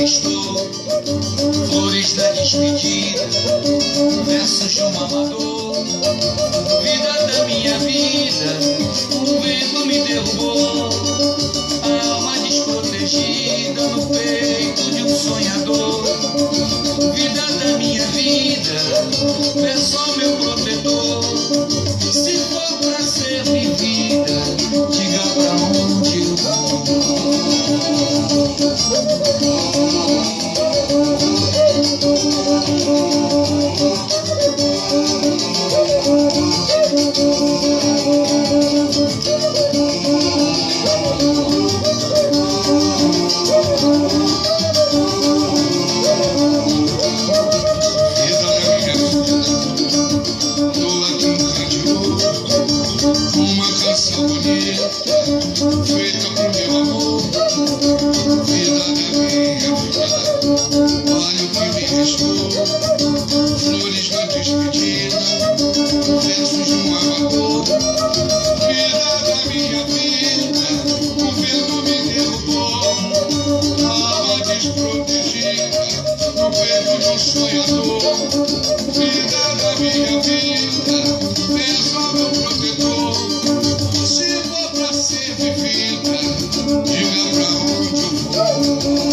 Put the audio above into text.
estou, flores da despedida, versos de um amador. Vida da minha vida, o vento me derrubou, a alma desprotegida no peito de um sonhador. Vida da minha vida, peço ao meu protetor, se for pra ser vivida, diga pra onde eu vou. Uma canção bonita, feita por meu amor. Vida da minha vida, olha o que me restou. Flores da despedida, versos de um amador. Vida da minha vida, o vento me derrubou, a alma desprotegida no peito de um sonhador. Vida da minha vida, peço ao meu protetor, se for pra ser vivida, diga pra onde eu vou.